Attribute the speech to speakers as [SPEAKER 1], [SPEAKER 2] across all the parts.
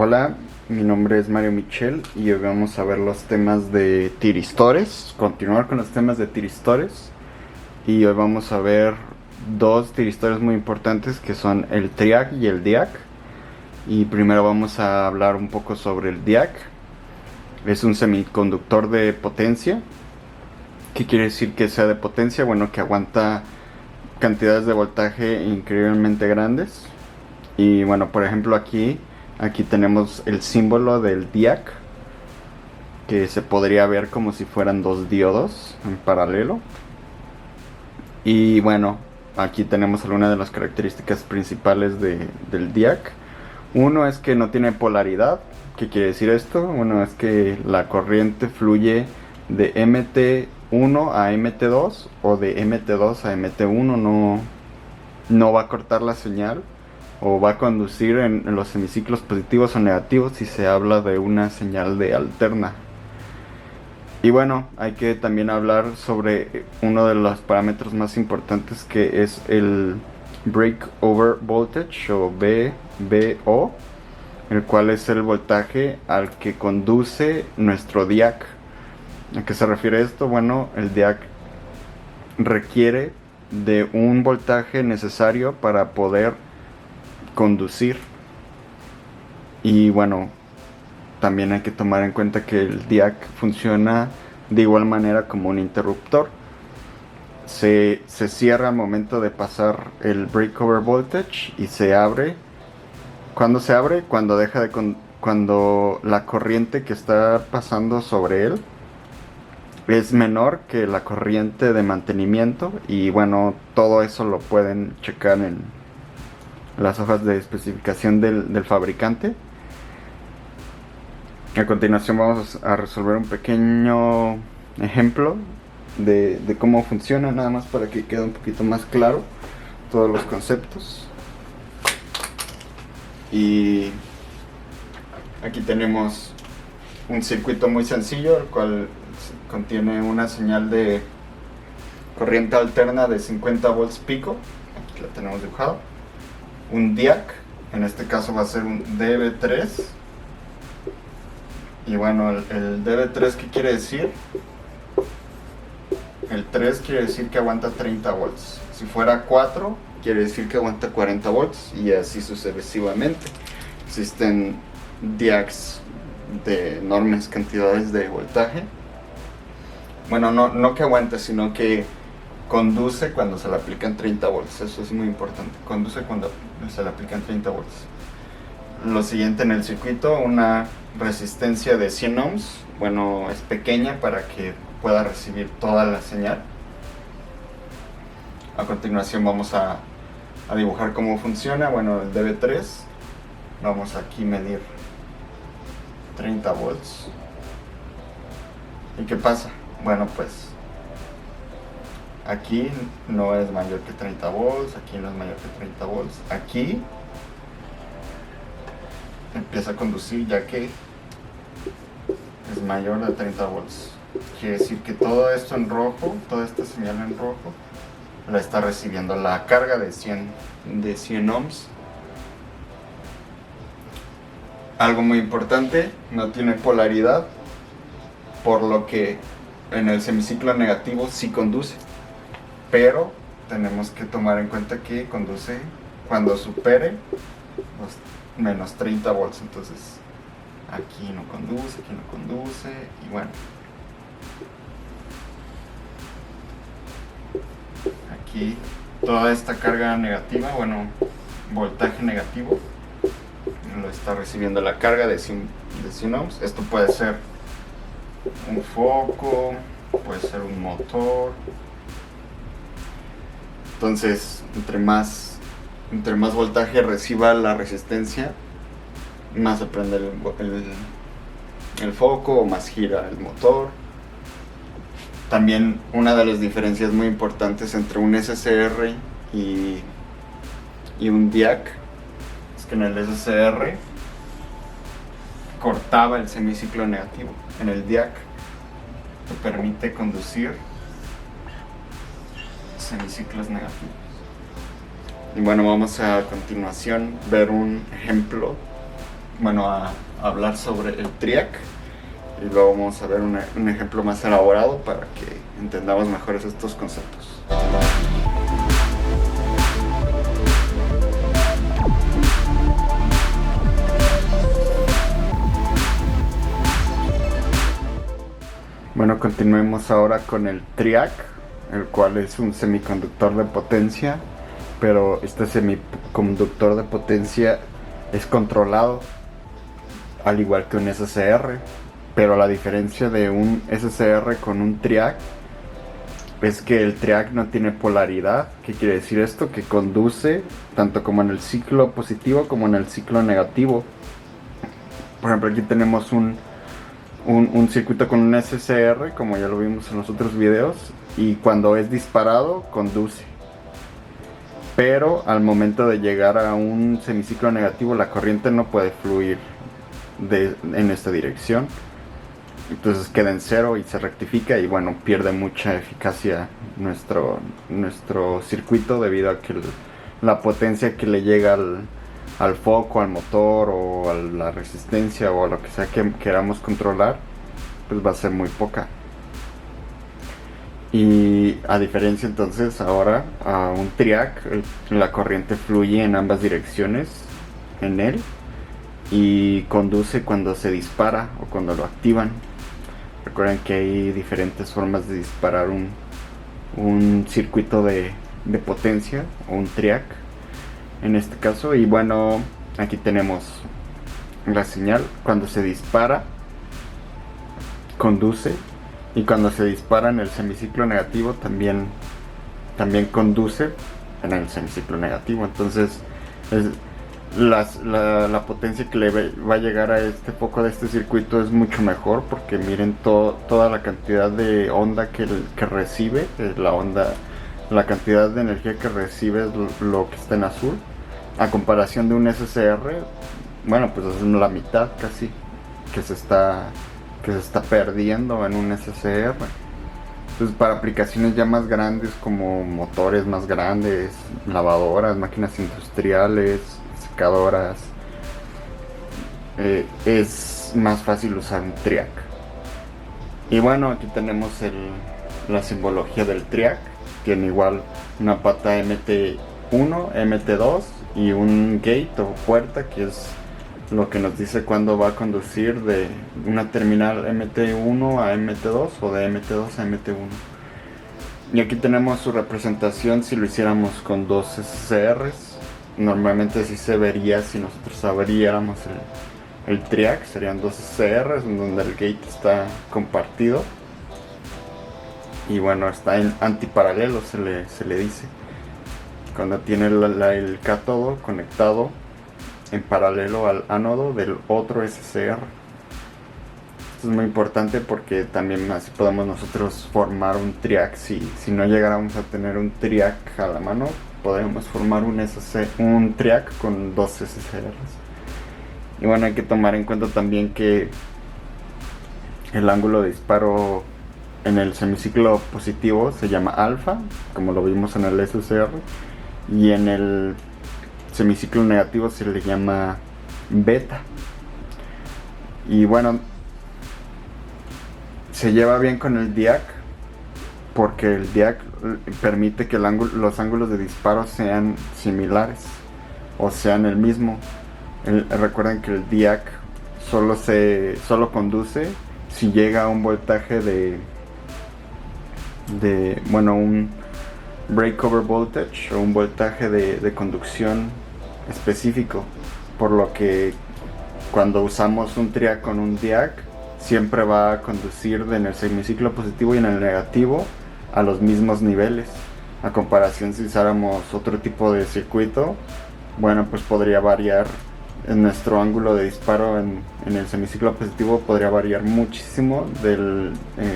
[SPEAKER 1] Hola, mi nombre es Mario Michel y hoy vamos a ver los temas de tiristores, continuar con los temas de tiristores, y hoy vamos a ver dos tiristores muy importantes que son el TRIAC y el DIAC. Y primero vamos a hablar un poco sobre el DIAC. Es un semiconductor de potencia. ¿Qué quiere decir que sea de potencia? Bueno, que aguanta cantidades de voltaje increíblemente grandes. Y bueno, por ejemplo aquí tenemos el símbolo del DIAC, que se podría ver como si fueran dos diodos en paralelo. Y bueno, aquí tenemos algunas de las características principales del DIAC. Uno es que no tiene polaridad. ¿Qué quiere decir esto? Uno es que la corriente fluye de MT1 a MT2 o de MT2 a MT1. No va a cortar la señal o va a conducir en los semiciclos positivos o negativos si se habla de una señal de alterna. Y bueno, hay que también hablar sobre uno de los parámetros más importantes, que es el breakover voltage o VBO, el cual es el voltaje al que conduce nuestro DIAC. ¿A qué se refiere esto? Bueno, el DIAC requiere de un voltaje necesario para poder conducir. Y bueno, también hay que tomar en cuenta que el DIAC funciona de igual manera como un interruptor. Se cierra al momento de pasar el breakover voltage y se abre. ¿Cuándo se abre? Cuando la corriente que está pasando sobre él es menor que la corriente de mantenimiento. Y bueno, todo eso lo pueden checar en las hojas de especificación del fabricante. A continuación vamos a resolver un pequeño ejemplo de cómo funciona, nada más para que quede un poquito más claro todos los conceptos. Y aquí tenemos un circuito muy sencillo, el cual contiene una señal de corriente alterna de 50 volts pico. Aquí la tenemos dibujado. Un DIAC, en este caso va a ser un DB3. Y bueno, el DB3, ¿qué quiere decir? El 3 quiere decir que aguanta 30 volts. Si fuera 4, quiere decir que aguanta 40 volts, y así sucesivamente. Existen DIACs de enormes cantidades de voltaje. Bueno, no que aguante, sino que conduce cuando se le aplican 30 volts. Eso es muy importante. Conduce cuando se le aplican 30 volts. Lo siguiente en el circuito, una resistencia de 100 ohms. Bueno, es pequeña para que pueda recibir toda la señal. A continuación vamos a dibujar cómo funciona. Bueno, el DB3, vamos aquí a medir 30 volts. ¿Y qué pasa? Bueno, pues aquí no es mayor que 30 volts, aquí no es mayor que 30 volts. Aquí empieza a conducir ya que es mayor de 30 volts. Quiere decir que todo esto en rojo, toda esta señal en rojo, la está recibiendo la carga de 100 ohms. Algo muy importante, no tiene polaridad, por lo que en el semiciclo negativo sí conduce, pero tenemos que tomar en cuenta que conduce cuando supere los menos 30 volts. Entonces aquí no conduce, y bueno, aquí toda esta carga negativa, bueno, voltaje negativo, lo está recibiendo la carga de 100 ohms. Esto puede ser un foco, puede ser un motor. Entonces, entre más voltaje reciba la resistencia, más se prende el foco o más gira el motor. También una de las diferencias muy importantes entre un SCR y un DIAC es que en el SCR cortaba el semiciclo negativo. En el DIAC te permite conducir semiciclos negativos. Y bueno, vamos a continuación ver un ejemplo a hablar sobre el TRIAC y luego vamos a ver un ejemplo más elaborado para que entendamos mejor estos conceptos. Bueno, continuemos ahora con el TRIAC, el cual es un semiconductor de potencia, pero este semiconductor de potencia es controlado al igual que un SCR, pero la diferencia de un SCR con un TRIAC es que el TRIAC no tiene polaridad. ¿Qué quiere decir esto? Que conduce tanto como en el ciclo positivo como en el ciclo negativo. Por ejemplo, aquí tenemos un circuito con un SCR, como ya lo vimos en los otros videos, y cuando es disparado conduce, pero al momento de llegar a un semiciclo negativo la corriente no puede fluir en esta dirección, entonces queda en cero y se rectifica y bueno, pierde mucha eficacia nuestro circuito debido a que la potencia que le llega al foco, al motor o a la resistencia o a lo que sea que queramos controlar, pues va a ser muy poca. Y a diferencia entonces ahora a un TRIAC, la corriente fluye en ambas direcciones en él y conduce cuando se dispara o cuando lo activan. Recuerden que hay diferentes formas de disparar un circuito de potencia o un TRIAC en este caso. Y bueno, aquí tenemos la señal. Cuando se dispara conduce, y cuando se dispara en el semiciclo negativo también conduce en el semiciclo negativo. Entonces la potencia que le va a llegar a este foco de este circuito es mucho mejor, porque miren toda la cantidad de onda que recibe, la cantidad de energía que recibe es lo que está en azul, a comparación de un SCR. Bueno, pues es la mitad casi que se está perdiendo en un SCR. Entonces, para aplicaciones ya más grandes como motores más grandes, lavadoras, máquinas industriales, secadoras, es más fácil usar un TRIAC. Y bueno, aquí tenemos la simbología del TRIAC. Tiene igual una pata MT1, MT2 y un gate o puerta, que es lo que nos dice cuándo va a conducir de una terminal MT1 a MT2 o de MT2 a MT1. Y aquí tenemos su representación si lo hiciéramos con dos SCRs. Normalmente así se vería si nosotros abriéramos el TRIAC. Serían dos SCRs en donde el gate está compartido. Y bueno, está en antiparalelo, se le dice. Cuando tiene el cátodo conectado en paralelo al ánodo del otro SCR. Esto es muy importante porque también así podemos nosotros formar un TRIAC. Si no llegáramos a tener un TRIAC a la mano, podríamos formar un TRIAC con dos SCRs. Y bueno, hay que tomar en cuenta también que el ángulo de disparo en el semiciclo positivo se llama alfa, como lo vimos en el SCR, y en el semiciclo negativo se le llama beta. Y bueno, se lleva bien con el DIAC porque el DIAC permite que los ángulos de disparo sean similares o sean el mismo. Recuerden que el DIAC solo conduce si llega a un voltaje un breakover voltage o un voltaje de conducción específico, por lo que cuando usamos un TRIAC con un DIAC siempre va a conducir en el semiciclo positivo y en el negativo a los mismos niveles, a comparación si usáramos otro tipo de circuito. Bueno, pues podría variar en nuestro ángulo de disparo en el semiciclo positivo, podría variar muchísimo del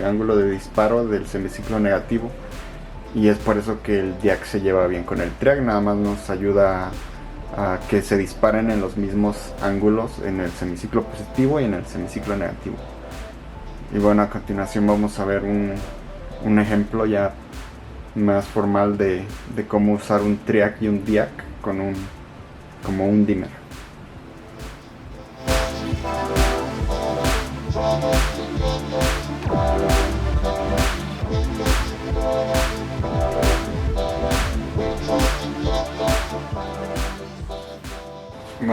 [SPEAKER 1] ángulo de disparo del semiciclo negativo. Y es por eso que el DIAC se lleva bien con el TRIAC. Nada más nos ayuda a que se disparen en los mismos ángulos en el semiciclo positivo y en el semiciclo negativo. Y bueno, a continuación vamos a ver un ejemplo ya más formal de cómo usar un TRIAC y un DIAC como un dimmer.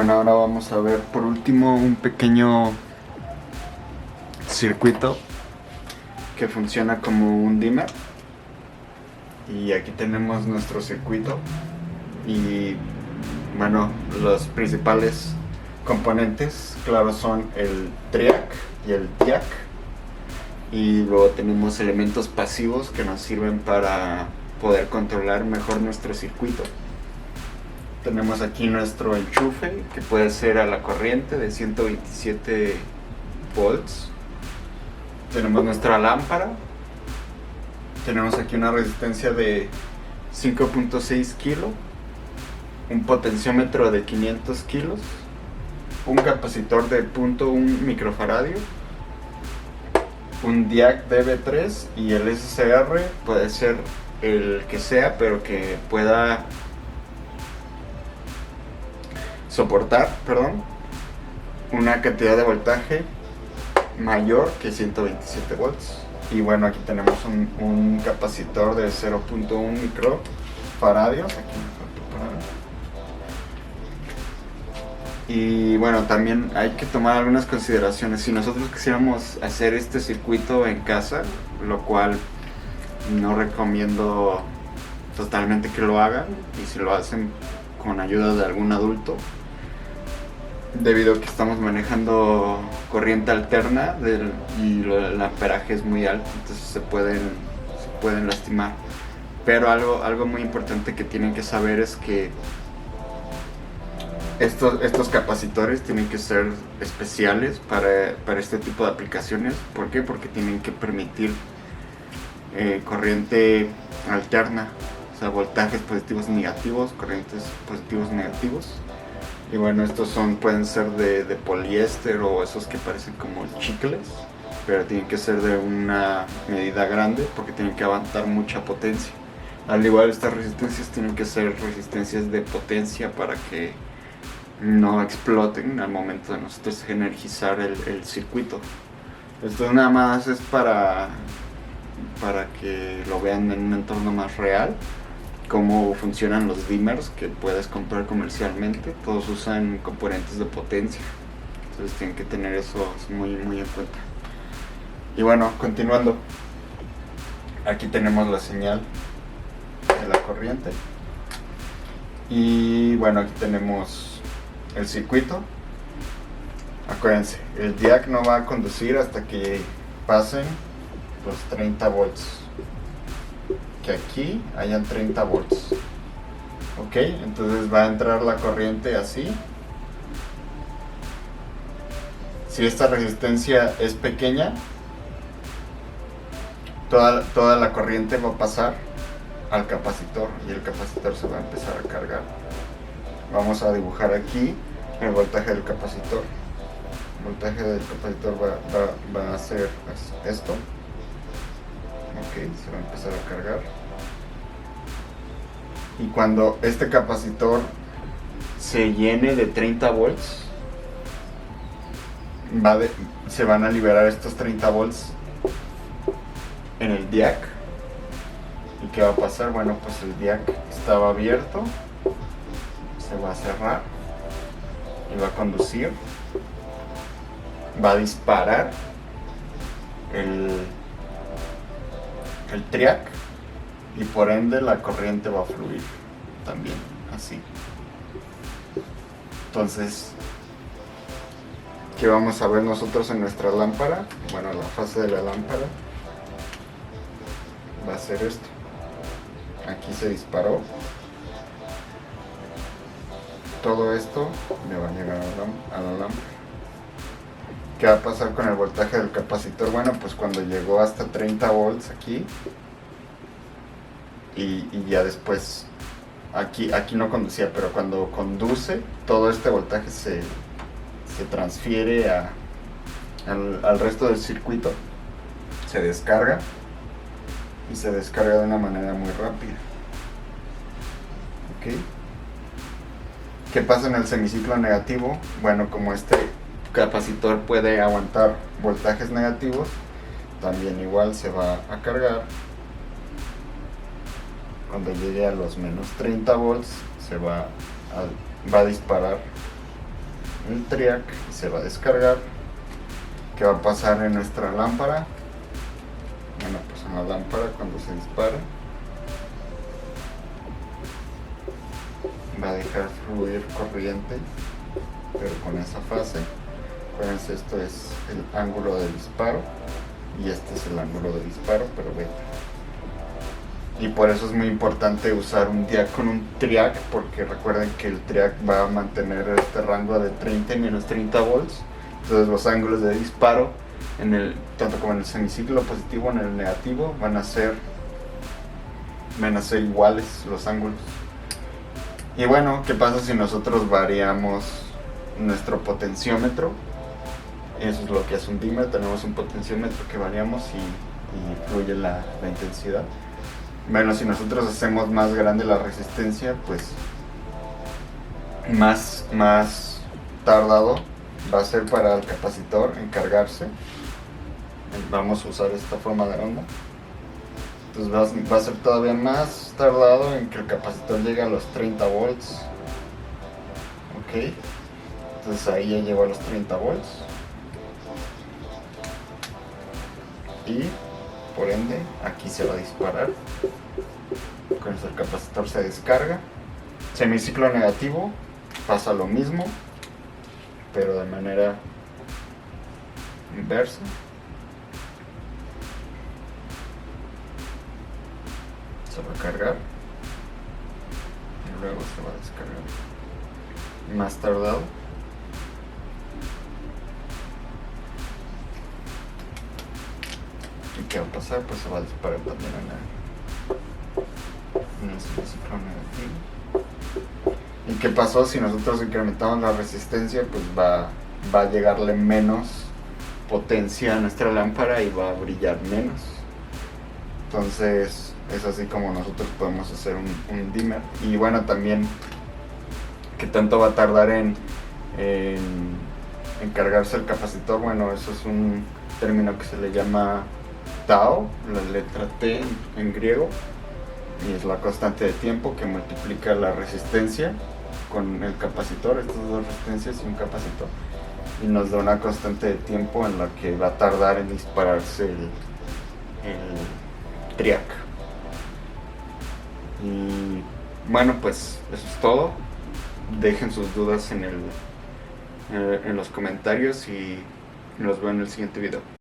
[SPEAKER 1] bueno, ahora vamos a ver por último un pequeño circuito que funciona como un dimmer. Y aquí tenemos nuestro circuito y bueno, los principales componentes, claro, son el triac y el diac, y luego tenemos elementos pasivos que nos sirven para poder controlar mejor nuestro circuito. Tenemos aquí nuestro enchufe, que puede ser a la corriente de 127 volts. Tenemos nuestra lámpara. Tenemos aquí una resistencia de 5.6 kilos, un potenciómetro de 500 kilos, un capacitor de 0.1 microfaradio, un DIAC DB3 y el SCR puede ser el que sea, pero que pueda soportar, una cantidad de voltaje mayor que 127 volts. Y bueno, aquí tenemos un capacitor de 0.1 microfaradios. Aquí me falta poner. Y bueno, también hay que tomar algunas consideraciones. Si nosotros quisiéramos hacer este circuito en casa, lo cual no recomiendo totalmente que lo hagan, y si lo hacen con ayuda de algún adulto, debido a que estamos manejando corriente alterna y el amperaje es muy alto, entonces se pueden lastimar. Pero algo muy importante que tienen que saber es que estos capacitores tienen que ser especiales para este tipo de aplicaciones. ¿Por qué? Porque tienen que permitir corriente alterna, o sea, voltajes positivos y negativos, corrientes positivos y negativos. Y bueno, estos pueden ser de poliéster o esos que parecen como chicles, pero tienen que ser de una medida grande porque tienen que aguantar mucha potencia. Al igual, estas resistencias tienen que ser resistencias de potencia para que no exploten al momento de nosotros energizar el circuito. Esto nada más es para que lo vean en un entorno más real, cómo funcionan los dimmers que puedes comprar comercialmente. Todos usan componentes de potencia, entonces tienen que tener eso muy en cuenta. Y bueno, continuando, aquí tenemos la señal de la corriente y bueno, aquí tenemos el circuito. Acuérdense, el DIAC no va a conducir hasta que pasen los 30 volts, que aquí hayan 30 volts. Ok, entonces va a entrar la corriente así. Si esta resistencia es pequeña, toda la corriente va a pasar al capacitor y el capacitor se va a empezar a cargar. Vamos a dibujar aquí el voltaje del capacitor. El voltaje del capacitor va a ser esto. Ok, se va a empezar a cargar. Y cuando este capacitor se llene de 30 volts, se van a liberar estos 30 volts en el DIAC. ¿Y qué va a pasar? Bueno, pues el DIAC estaba abierto, se va a cerrar y va a conducir, va a disparar el triac y por ende la corriente va a fluir también, así. Entonces, ¿qué vamos a ver nosotros en nuestra lámpara? Bueno, la fase de la lámpara va a ser esto. Aquí se disparó. Todo esto le va a llegar a la lámpara. ¿Qué va a pasar con el voltaje del capacitor? Bueno, pues cuando llegó hasta 30 volts aquí, y ya después aquí no conducía, pero cuando conduce, todo este voltaje se transfiere al resto del circuito, se descarga y se descarga de una manera muy rápida. ¿Ok? ¿Qué pasa en el semiciclo negativo? Bueno, como este capacitor puede aguantar voltajes negativos, también igual se va a cargar. Cuando llegue a los menos 30 volts se va a disparar el triac y se va a descargar. ¿Qué va a pasar en nuestra lámpara? Bueno, pues en la lámpara cuando se dispara va a dejar fluir corriente, pero con esa fase. Acuérdense, esto es el ángulo de disparo y este es el ángulo de disparo, pero beta. Y por eso es muy importante usar un diac con un triac, porque recuerden que el triac va a mantener este rango de 30 y menos 30 volts. Entonces los ángulos de disparo, tanto como en el semiciclo positivo en el negativo, van a ser iguales los ángulos. Y bueno, ¿qué pasa si nosotros variamos nuestro potenciómetro? Eso es lo que hace un dimmer. Tenemos un potenciómetro que variamos y fluye la intensidad. Bueno, si nosotros hacemos más grande la resistencia, pues más tardado va a ser para el capacitor en cargarse. Vamos a usar esta forma de onda. Entonces va a ser todavía más tardado en que el capacitor llegue a los 30 volts. Ok, entonces ahí ya llegó a los 30 volts. Y por ende aquí se va a disparar. Con eso el capacitor se descarga. Semiciclo negativo pasa lo mismo, pero de manera inversa. Se va a cargar y luego se va a descargar más tardado. ¿Y qué va a pasar? Pues se va a disparar también en el semiciclo negativo. ¿Y qué pasó? Si nosotros incrementamos la resistencia, pues va a llegarle menos potencia a nuestra lámpara y va a brillar menos. Entonces es así como nosotros podemos hacer un dimmer. Y bueno, también qué tanto va a tardar en cargarse el capacitor. Bueno, eso es un término que se le llama tau, la letra T en griego, y es la constante de tiempo que multiplica la resistencia con el capacitor, estas dos resistencias y un capacitor, y nos da una constante de tiempo en la que va a tardar en dispararse el triac. Y bueno, pues eso es todo. Dejen sus dudas en los comentarios y los veo en el siguiente video.